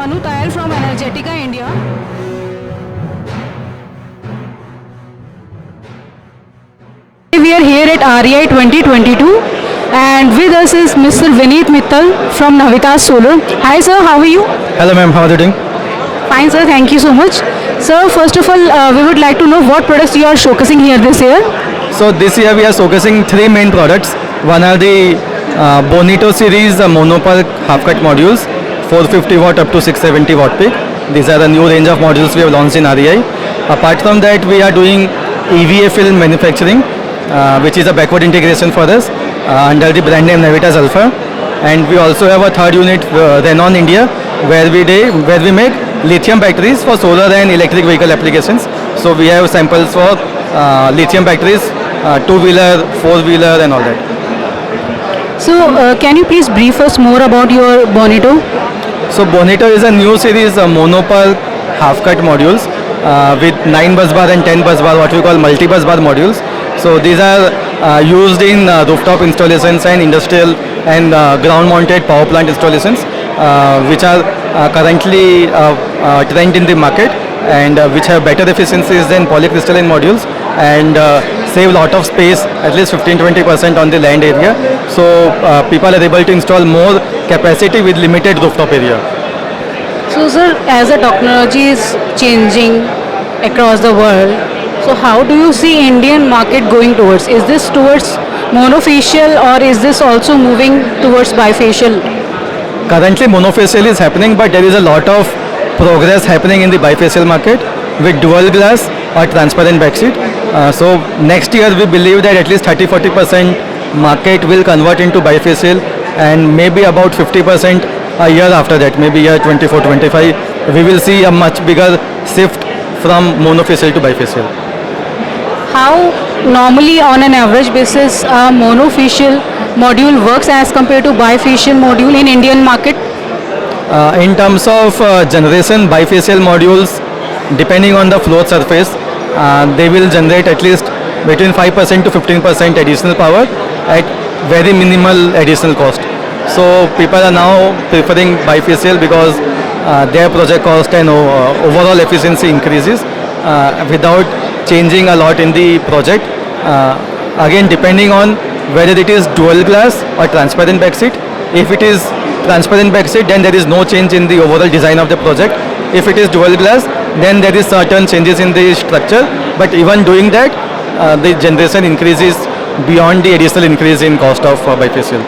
Anu Tayal from Energetica India. We are here at REI 2022 and with us is Mr. Vineet Mittal from Navitas Solar. Hi sir, how are you? Hello ma'am, how are you doing? Fine sir, thank you so much. Sir, first of all, we would like to know what products you are showcasing here this year. So this year we are showcasing three main products. One are the Bonito series monopole half-cut modules, 450 watt up to 670 watt peak. These are the new range of modules we have launched in REI. Apart from that, we are doing EVA film manufacturing, which is a backward integration for us under the brand name Navitas Alpha. And we also have a third unit, Renon India, where we make lithium batteries for solar and electric vehicle applications. So we have samples for lithium batteries, two-wheeler, four-wheeler and all that. So, can you please brief us more about your Bonito? So Bonito is a new series monopole half-cut modules with 9 bus bar and 10 bus bar, what we call multi-bus bar modules. So these are used in rooftop installations and industrial and ground-mounted power plant installations, which are currently trend in the market and which have better efficiencies than polycrystalline modules and save a lot of space, at least 15-20% on the land area. So people are able to install more capacity with limited rooftop area. So sir, as the technology is changing across the world, so how do you see Indian market going towards? Is this towards monofacial or is this also moving towards bifacial? Currently monofacial is happening, but there is a lot of progress happening in the bifacial market with dual glass or transparent backsheet. So next year we believe that at least 30-40% market will convert into bifacial and maybe about 50% a year after that, maybe year 24-25, we will see a much bigger shift from monofacial to bifacial. How normally on an average basis a monofacial module works as compared to bifacial module in Indian market? In terms of generation, bifacial modules, depending on the float surface, they will generate at least between 5% to 15% additional power at very minimal additional cost. So people are now preferring bifacial because their project cost and overall efficiency increases without changing a lot in the project. Again, depending on whether it is dual glass or transparent backsheet. If it is transparent backsheet, then there is no change in the overall design of the project. If it is dual glass, then there is certain changes in the structure. But even doing that, the generation increases beyond the additional increase in cost of bifacial.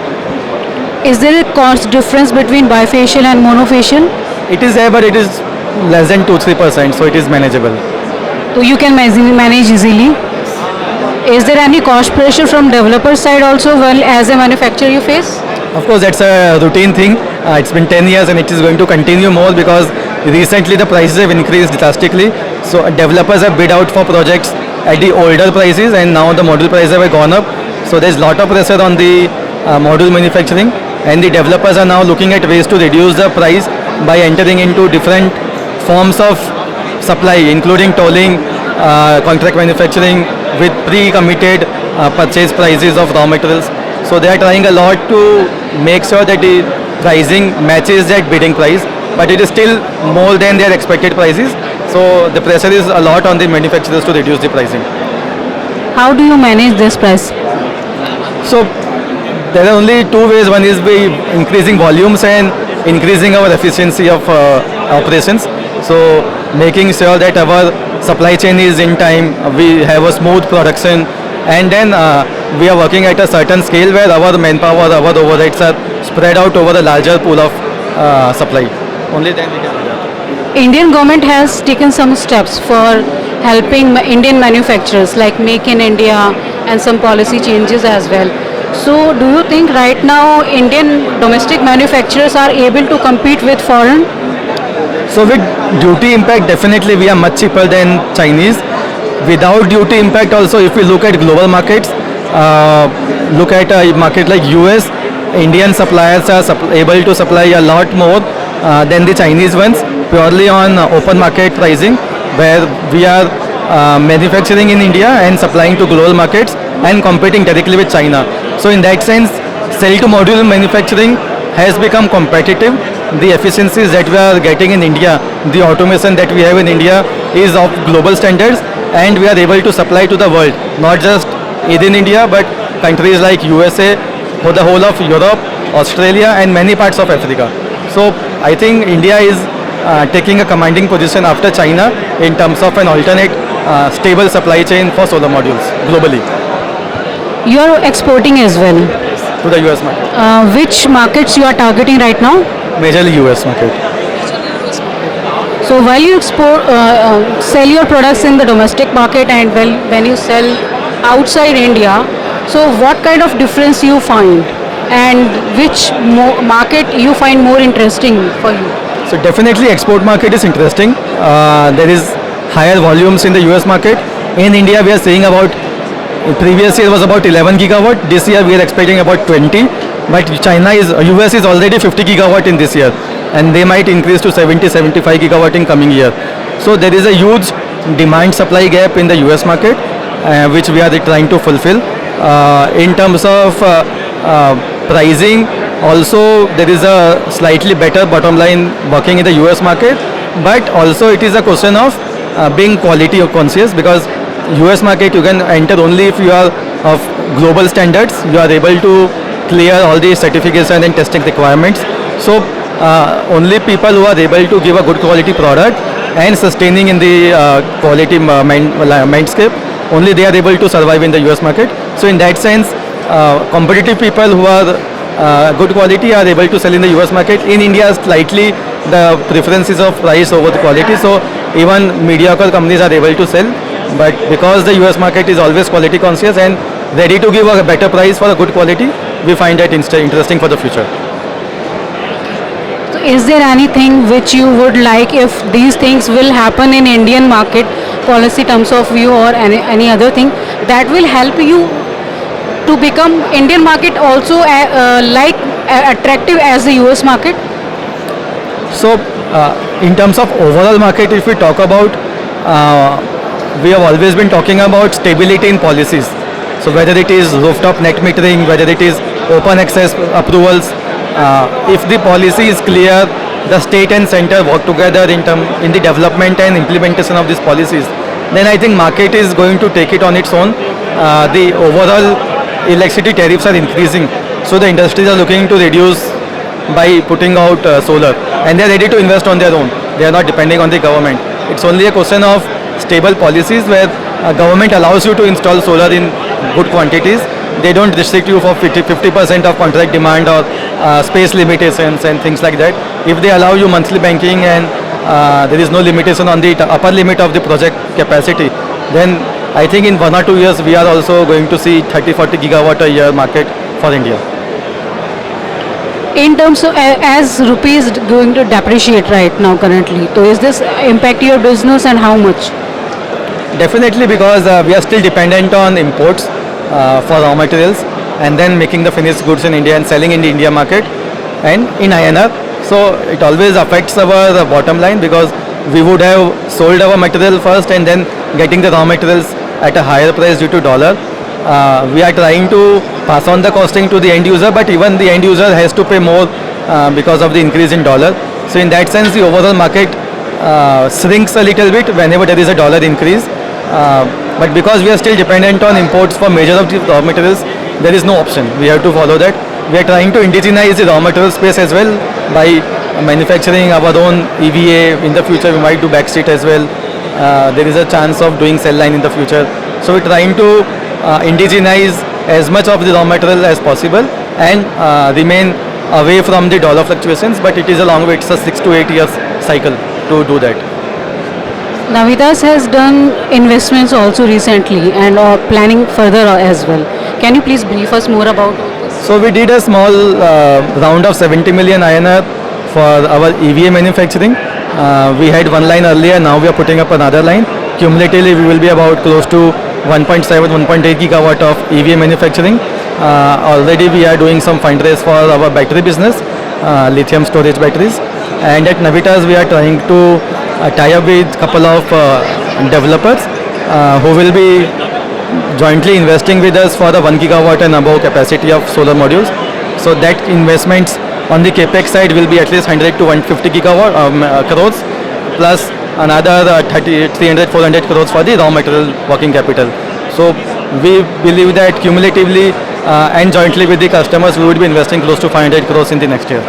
Is there a cost difference between bifacial and monofacial? It is there, but it is less than 2-3%, so it is manageable. So you can manage easily. Is there any cost pressure from developer side also well as a manufacturer you face? Of course, that's a routine thing. It's been 10 years and it is going to continue more because recently the prices have increased drastically. So developers have bid out for projects at the older prices and now the module prices have gone up. So there's a lot of pressure on the module manufacturing and the developers are now looking at ways to reduce the price by entering into different forms of supply, including tolling, contract manufacturing with pre-committed purchase prices of raw materials. So they are trying a lot to make sure that the pricing matches that bidding price, but it is still more than their expected prices. So the pressure is a lot on the manufacturers to reduce the pricing. How do you manage this price? So there are only two ways. One is by increasing volumes and increasing our efficiency of operations. So making sure that our supply chain is in time, we have a smooth production, and then we are working at a certain scale where our manpower, our overheads are spread out over a larger pool of supply. Only then we can do that. Indian government has taken some steps for helping Indian manufacturers like Make in India and some policy changes as well. So do you think right now Indian domestic manufacturers are able to compete with foreign? So with duty impact, definitely we are much cheaper than Chinese. Without duty impact also, if we look at global markets, look at a market like US, Indian suppliers are able to supply a lot more than the Chinese ones, purely on open market pricing, where we are manufacturing in India and supplying to global markets and competing directly with China. So in that sense, cell to module manufacturing has become competitive the efficiencies that we are getting in India, the automation that we have in India is of global standards, and we are able to supply to the world, not just within India but countries like USA, for the whole of Europe, Australia and many parts of Africa. So I think India is taking a commanding position after China in terms of an alternate stable supply chain for solar modules globally You are exporting as well. to the US market, Which markets you are targeting right now? majorly US market. So while you sell your products in the domestic market and when you sell outside India, so what kind of difference you find and which market you find more interesting for you? So definitely export market is interesting. There is higher volumes in the US market. In India we are seeing about, previous year was about 11 gigawatt. This year we are expecting about 20. But US is already 50 gigawatt in this year, and they might increase to 70-75 gigawatt in coming year. So there is a huge demand supply gap in the US market, which we are trying to fulfill. In terms of pricing, also there is a slightly better bottom line working in the US market, but also it is a question of being quality conscious, because US market you can enter only if you are of global standards, you are able to clear all the certification and testing requirements. So only people who are able to give a good quality product and sustaining in the quality mindscape, only they are able to survive in the US market. So in that sense, competitive people who are good quality are able to sell in the US market. In India, slightly the preferences of price over the quality, so even mediocre companies are able to sell. But because the US market is always quality conscious and ready to give a better price for a good quality, we find that interesting for the future. So is there anything which you would like, if these things will happen in Indian market, policy terms of view or any other thing, that will help you to become Indian market also attractive as the US market? So in terms of overall market, if we talk about, we have always been talking about stability in policies. So whether it is rooftop net metering, whether it is open access approvals, if the policy is clear, the state and center work together in the development and implementation of these policies, then I think market is going to take it on its own. The overall electricity tariffs are increasing, so the industries are looking to reduce by putting out solar, and they are ready to invest on their own. They are not depending on the government. It's only a question of stable policies where government allows you to install solar in good quantities. They don't restrict you for 50% of contract demand or space limitations and things like that. If they allow you monthly banking and there is no limitation on the upper limit of the project capacity, then I think in 1 or 2 years we are also going to see 30-40 gigawatt a year market for India. In terms of as rupee is going to depreciate right now currently, so is this impact your business and how much? Definitely, because we are still dependent on imports for raw materials and then making the finished goods in India and selling in the India market and in INR. So it always affects our bottom line, because we would have sold our material first and then getting the raw materials at a higher price due to dollar. We are trying to pass on the costing to the end user, but even the end user has to pay more because of the increase in dollar. So in that sense, the overall market shrinks a little bit whenever there is a dollar increase. But because we are still dependent on imports for major of the raw materials, there is no option. We have to follow that. We are trying to indigenize the raw material space as well by manufacturing our own EVA. In the future, we might do backstreet as well. There is a chance of doing cell line in the future. So we're trying to indigenize as much of the raw material as possible and remain away from the dollar fluctuations. But it is a long way. It's a 6 to 8 years cycle to do that. Navitas has done investments also recently and planning further as well. Can you please brief us more about this? So we did a small round of 70 million INR for our EVA manufacturing. We had one line earlier, now we are putting up another line. Cumulatively we will be about close to 1.7-1.8 gigawatt of EVA manufacturing. Already we are doing some fundraise for our battery business, lithium storage batteries. And at Navitas we are trying to tie up with a couple of developers who will be jointly investing with us for the 1 gigawatt and above capacity of solar modules. So that investments On the capex side, will be at least 100 to 150 crores, plus another 300, 400 crores for the raw material working capital. So we believe that cumulatively and jointly with the customers, we would be investing close to 500 crores in the next year.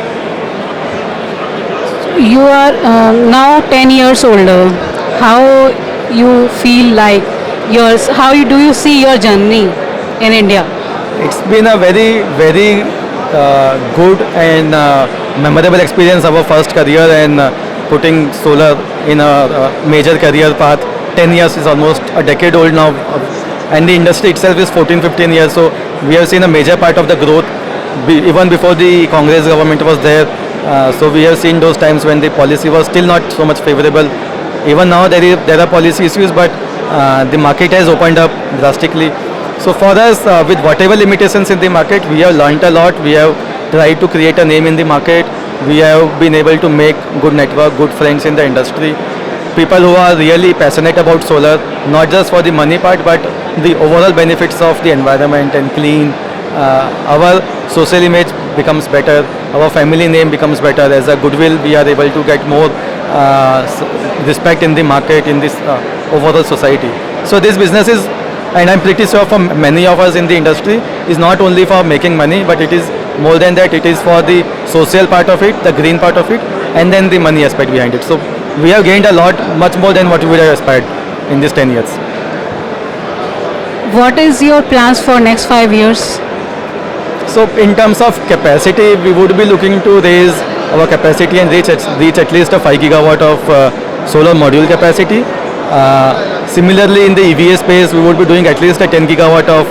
You are now 10 years older. How you feel like yours? How do you see your journey in India? It's been a very, very good and memorable experience. Our first career and putting solar in a major career path. 10 years is almost a decade old now, and the industry itself is 14, 15 years. So we have seen a major part of the growth even before the Congress government was there. So we have seen those times when the policy was still not so much favorable. Even now there are policy issues, but the market has opened up drastically. So for us, with whatever limitations in the market, we have learnt a lot. We have tried to create a name in the market. We have been able to make good network, good friends in the industry. People who are really passionate about solar, not just for the money part, but the overall benefits of the environment and clean. Our social image becomes better. Our family name becomes better. As a goodwill, we are able to get more respect in the market, in this overall society. So this business is, and I'm pretty sure for many of us in the industry, is not only for making money, but it is more than that. It is for the social part of it, the green part of it, and then the money aspect behind it. So we have gained a lot, much more than what we would have aspired in these 10 years. What is your plans for next 5 years? So in terms of capacity, we would be looking to raise our capacity and reach at least a 5 gigawatt of solar module capacity. Similarly, in the EVA space, we would be doing at least a 10 gigawatt of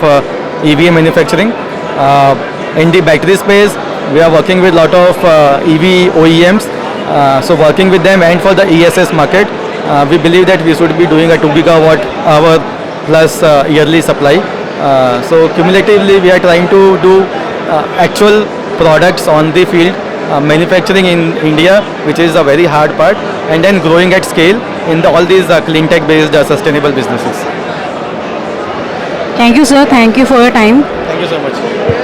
EVA manufacturing. In the battery space, we are working with a lot of EV OEMs. So working with them, and for the ESS market, we believe that we should be doing a 2 gigawatt hour plus yearly supply. So cumulatively, we are trying to do actual products on the field, manufacturing in India, which is a very hard part, and then growing at scale in all these clean tech based sustainable businesses. Thank you, sir. Thank you for your time. Thank you so much.